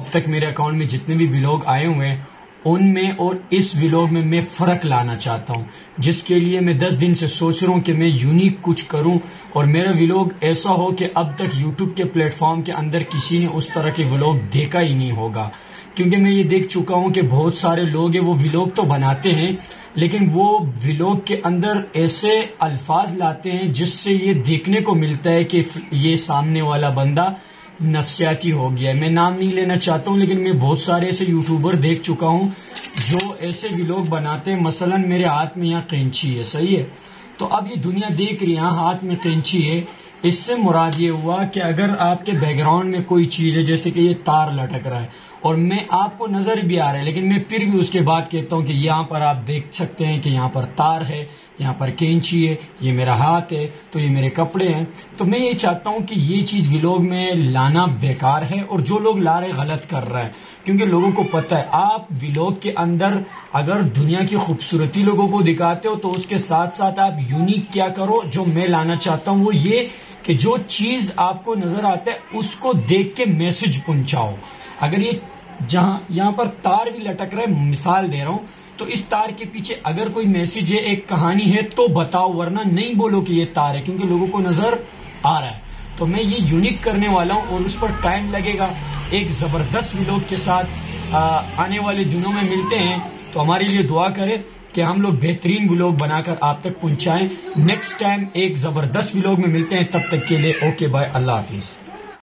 अब तक मेरे अकाउंट में जितने भी व्लॉग आए हुए हैं उनमें और इस व्लॉग में मैं फर्क लाना चाहता हूं, जिसके लिए मैं 10 दिन से सोच रहा हूं कि मैं यूनिक कुछ करूं और मेरा व्लॉग ऐसा हो कि अब तक यूट्यूब के प्लेटफॉर्म के अंदर किसी ने उस तरह के व्लॉग देखा ही नहीं होगा। क्योंकि मैं ये देख चुका हूं कि बहुत सारे लोग हैं वो व्लॉग तो बनाते हैं लेकिन वो व्लॉग के अंदर ऐसे अल्फाज लाते हैं जिससे ये देखने को मिलता है कि ये सामने वाला बंदा नफसियाती हो गया है। मैं नाम नहीं लेना चाहता हूं लेकिन मैं बहुत सारे ऐसे यूट्यूबर देख चुका हूं जो ऐसे व्लॉग बनाते हैं। मसलन मेरे हाथ में यहाँ कैंची है, सही है, तो अब ये दुनिया देख रही है यहाँ हाथ में कैंची है। इससे मुराद ये हुआ कि अगर आपके बैकग्राउंड में कोई चीज है जैसे कि ये तार लटक रहा है और मैं आपको नजर भी आ रहा है लेकिन मैं फिर भी उसके बाद कहता हूं कि यहाँ पर आप देख सकते हैं कि यहाँ पर तार है, यहाँ पर कैंची है, ये मेरा हाथ है, तो ये मेरे कपड़े हैं। तो मैं ये चाहता हूं कि ये चीज व्लॉग में लाना बेकार है और जो लोग ला रहे गलत कर रहे हैं, क्योंकि लोगों को पता है आप व्लॉग के अंदर अगर दुनिया की खूबसूरती लोगों को दिखाते हो तो उसके साथ साथ आप यूनिक क्या करो। जो मैं लाना चाहता हूं वो ये कि जो चीज आपको नजर आता है उसको देख के मैसेज पहुंचाओ। अगर ये जहां यहाँ पर तार भी लटक रहा है, मिसाल दे रहा हूं, तो इस तार के पीछे अगर कोई मैसेज है, एक कहानी है तो बताओ, वरना नहीं बोलो कि ये तार है, क्योंकि लोगों को नजर आ रहा है। तो मैं ये यूनिक करने वाला हूं और उस पर टाइम लगेगा। एक जबरदस्त व्लॉग के साथ आने वाले दिनों में मिलते हैं। तो हमारे लिए दुआ करें कि हम लोग बेहतरीन व्लॉग बनाकर आप तक पहुंचाएं। नेक्स्ट टाइम एक जबरदस्त व्लॉग में मिलते हैं, तब तक के लिए ओके बाय, अल्लाह हाफिज।